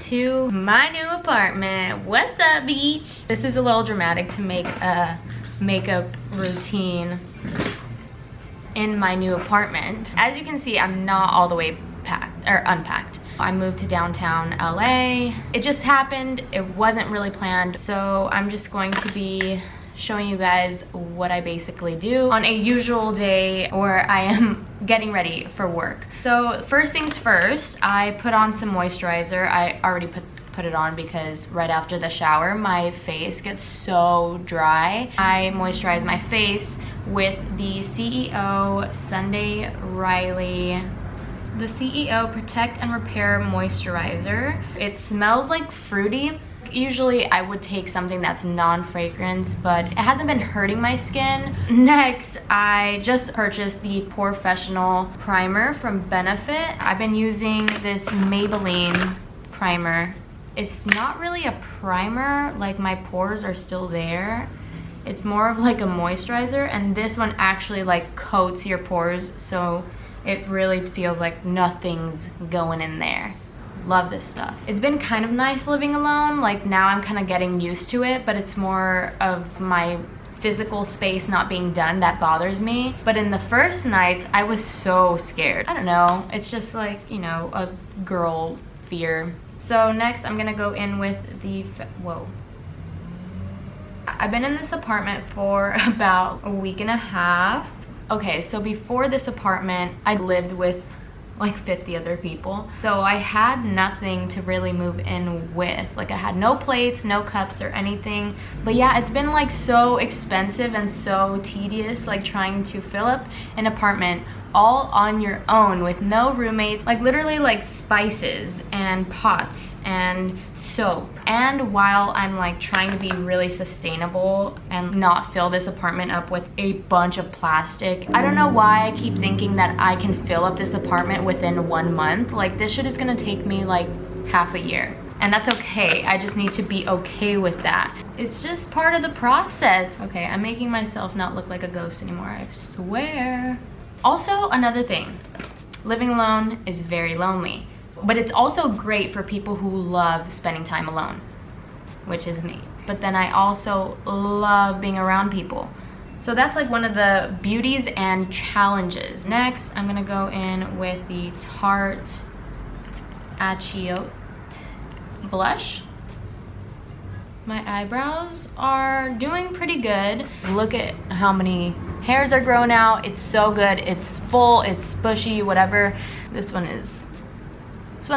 to my new apartment. What's up, beach? This is a little dramatic to make a makeup routine in my new apartment. As you can see, I'm not all the way packed or unpacked. I moved to downtown LA. It just happened. It wasn't really planned. So I'm just going to be showing you guys what I basically do on a usual day where I am getting ready for work. So first things first, I put on some moisturizer. I already put it on because right after the shower, my face gets so dry. I moisturize my face with the C.E.O. Sunday Riley, the C.E.O. Protect and Repair Moisturizer. It smells like fruity. Usually I would take something that's non-fragrance, but it hasn't been hurting my skin. Next, I just purchased the Porefessional Primer from Benefit. I've been using this Maybelline primer. It's not really a primer, like my pores are still there. It's more of like a moisturizer, and this one actually like coats your pores, so it really feels like nothing's going in there. Love this stuff. It's been kind of nice living alone. Like now I'm kind of getting used to it, but it's more of my physical space not being done that bothers me. But in the first nights, I was so scared. I don't know. It's just like, you know, a girl fear. So next I'm gonna go in with the, whoa. I've been in this apartment for about a week and a half. Okay, so before this apartment, I lived with like 50 other people. So I had nothing to really move in with. Like I had no plates, no cups or anything. But yeah, it's been like so expensive and so tedious, like trying to fill up an apartment all on your own with no roommates, like literally like spices and pots and soap. And while I'm like trying to be really sustainable and not fill this apartment up with a bunch of plastic, I don't know why I keep thinking that I can fill up this apartment within 1 month. Like this shit is gonna take me like half a year. And that's okay. I just need to be okay with that. It's just part of the process. Okay, I'm making myself not look like a ghost anymore, I swear. Also, another thing, living alone is very lonely, but it's also great for people who love spending time alone, which is me. But then I also love being around people. So that's like one of the beauties and challenges. Next, I'm gonna go in with the Tarte Achioté blush. My eyebrows are doing pretty good. Look at how many hairs are growing out. It's so good. It's full, it's bushy, whatever. This one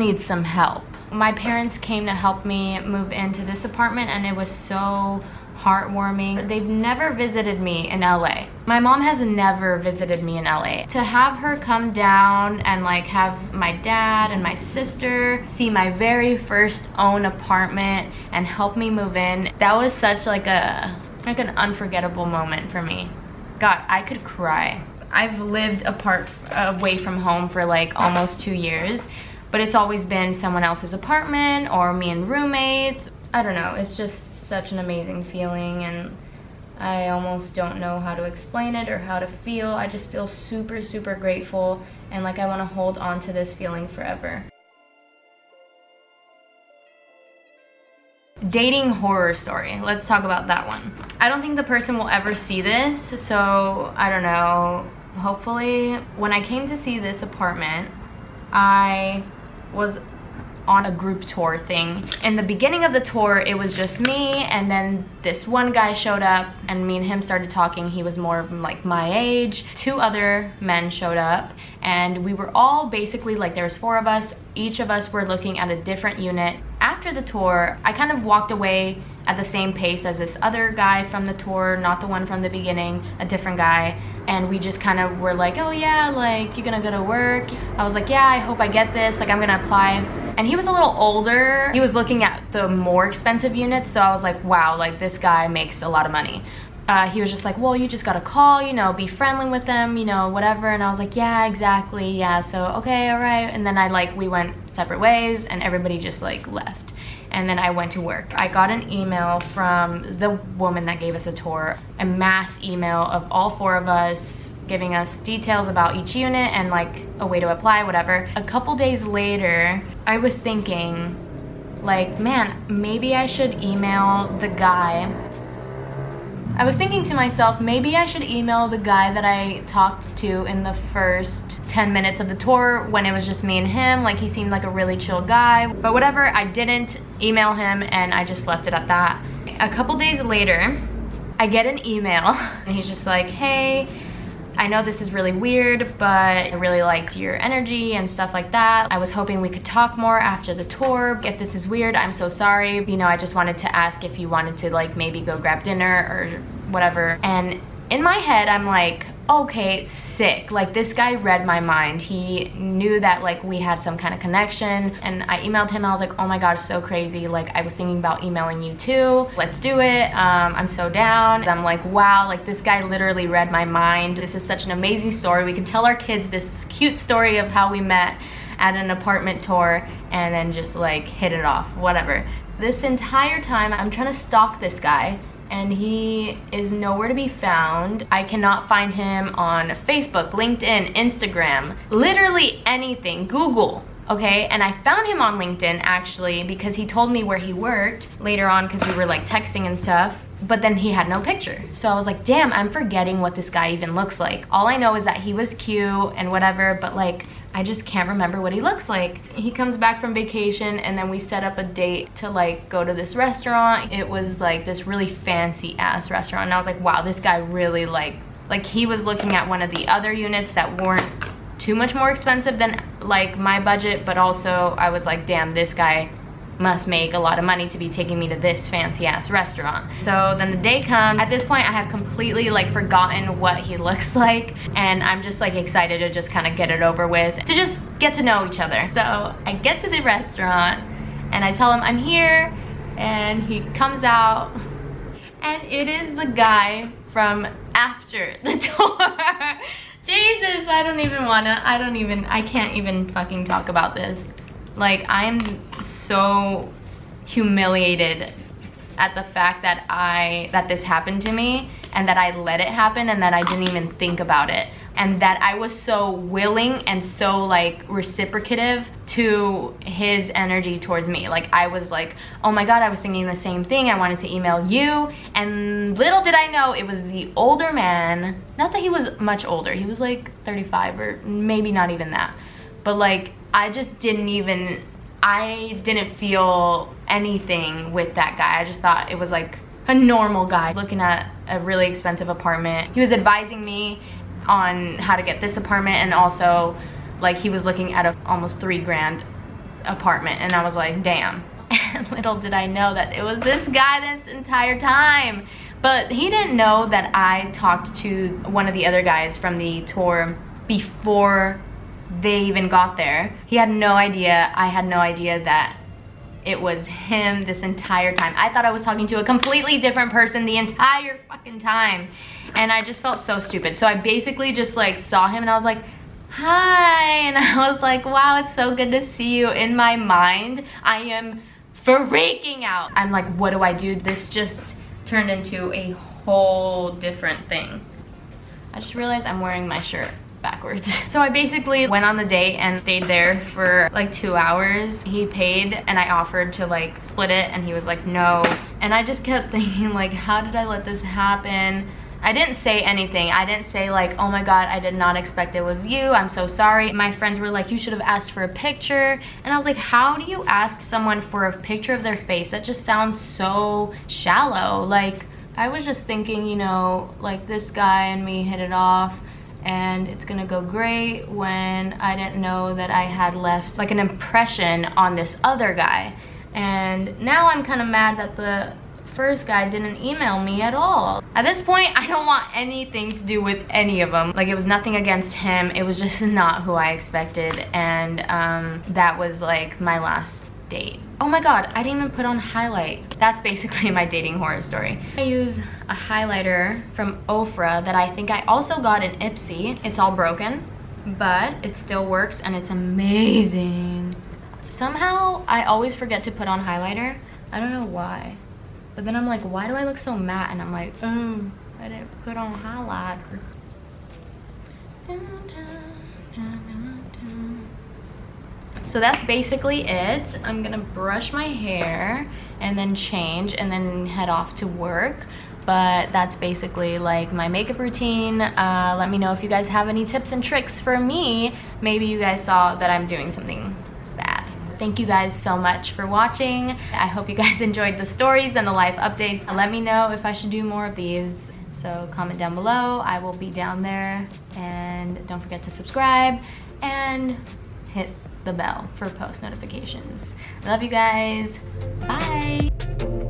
needs some help. My parents came to help me move into this apartment, and it was so heartwarming. They've never visited me in LA. My mom has never visited me in LA. To have her come down and like have my dad and my sister see my very first own apartment and help me move in, that was such like an unforgettable moment for me. God, I could cry. I've lived away from home for like almost 2 years, but it's always been someone else's apartment or me and roommates. I don't know, it's just such an amazing feeling, and I almost don't know how to explain it or how to feel. I just feel super, super grateful, and like I want to hold on to this feeling forever. Dating horror story. Let's talk about that one. I don't think the person will ever see this, so I don't know. Hopefully, when I came to see this apartment, I was on a group tour thing. In the beginning of the tour, it was just me, and then this one guy showed up and me and him started talking. He was more like my age. 2 other men showed up, and we were all basically like, there was 4 of us. Each of us were looking at a different unit. After the tour, I kind of walked away at the same pace as this other guy from the tour, not the one from the beginning, a different guy. And we just kind of were like, oh yeah, like you're gonna go to work? I was like, yeah, I hope I get this, like I'm gonna apply. And he was a little older. He was looking at the more expensive units, so I was like, wow, like this guy makes a lot of money. He was just like, well, you just gotta call, you know, be friendly with them, you know, whatever. And I was like, yeah, exactly, yeah, so okay, all right. And then we went separate ways, and everybody just like left. And then I went to work. I got an email from the woman that gave us a tour, a mass email of all 4 of us giving us details about each unit and like a way to apply, whatever. A couple days later, I was thinking, like, man, maybe I should email the guy. I was thinking to myself, maybe I should email the guy that I talked to in the first 10 minutes of the tour when it was just me and him. Like, he seemed like a really chill guy. But whatever, I didn't email him and I just left it at that. A couple days later, I get an email and he's just like, hey, I know this is really weird, but I really liked your energy and stuff like that. I was hoping we could talk more after the tour. If this is weird, I'm so sorry. You know, I just wanted to ask if you wanted to like maybe go grab dinner or whatever. And in my head, I'm like, okay, sick. Like, this guy read my mind. He knew that like we had some kind of connection, and I emailed him. I was like, oh my god, so crazy. Like, I was thinking about emailing you too. Let's do it. I'm so down. I'm like, wow, like this guy literally read my mind. This is such an amazing story. We can tell our kids this cute story of how we met at an apartment tour and then just like hit it off, whatever. This entire time I'm trying to stalk this guy, and he is nowhere to be found. I cannot find him on Facebook, LinkedIn, Instagram, literally anything, Google, okay? And I found him on LinkedIn actually because he told me where he worked later on because we were like texting and stuff, but then he had no picture. So I was like, damn, I'm forgetting what this guy even looks like. All I know is that he was cute and whatever, but like, I just can't remember what he looks like. He comes back from vacation and then we set up a date to like go to this restaurant. It was like this really fancy ass restaurant. And I was like, wow, this guy really like he was looking at one of the other units that weren't too much more expensive than like my budget, but also I was like, damn, this guy must make a lot of money to be taking me to this fancy ass restaurant. So then the day comes. At this point I have completely like forgotten what he looks like, and I'm just like excited to just kind of get it over with, to just get to know each other. So I get to the restaurant and I tell him I'm here, and he comes out and it is the guy from after the tour. Jesus, I can't even fucking talk about this. Like, I'm so humiliated at the fact that this happened to me, and that I let it happen, and that I didn't even think about it, and that I was so willing and so like reciprocative to his energy towards me. Like, I was like, oh my god, I was thinking the same thing. I wanted to email you. And little did I know it was the older man. Not that he was much older, he was like 35 or maybe not even that, but like I didn't feel anything with that guy. I just thought it was like a normal guy looking at a really expensive apartment. He was advising me on how to get this apartment, and also like he was looking at a almost $3,000 apartment, and I was like, damn. And little did I know that it was this guy this entire time. But he didn't know that I talked to one of the other guys from the tour before they even got there. He had no idea. I had no idea that it was him this entire time. I thought I was talking to a completely different person the entire fucking time, and I just felt so stupid. So I basically just like saw him and I was like, hi, and I was like, wow, it's so good to see you. In my mind, I am freaking out. I'm like, what do I do? This just turned into a whole different thing. I just realized I'm wearing my shirt backwards. So I basically went on the date and stayed there for like 2 hours. He paid and I offered to like split it, and he was like, no. And I just kept thinking like, how did I let this happen? I didn't say anything. I didn't say like, oh my god, I did not expect it was you, I'm so sorry. My friends were like, you should have asked for a picture. And I was like, how do you ask someone for a picture of their face? That just sounds so shallow. Like, I was just thinking, you know, like this guy and me hit it off, and it's gonna go great, when I didn't know that I had left like an impression on this other guy. And now I'm kind of mad that the first guy didn't email me at all. At this point, I don't want anything to do with any of them. Like, it was nothing against him, it was just not who I expected. And that was like my last date. Oh my god, I didn't even put on highlight. That's basically my dating horror story. I use a highlighter from Ofra that I think I also got in Ipsy. It's all broken, but it still works and it's amazing. Somehow I always forget to put on highlighter. I don't know why. But then I'm like, why do I look so matte? And I'm like, I didn't put on highlighter. So that's basically it. I'm gonna brush my hair and then change and then head off to work. But that's basically like my makeup routine. Let me know if you guys have any tips and tricks for me. Maybe you guys saw that I'm doing something bad. Thank you guys so much for watching. I hope you guys enjoyed the stories and the life updates. Let me know if I should do more of these. So comment down below. I will be down there. And don't forget to subscribe and hit the bell for post notifications. Love you guys. Bye.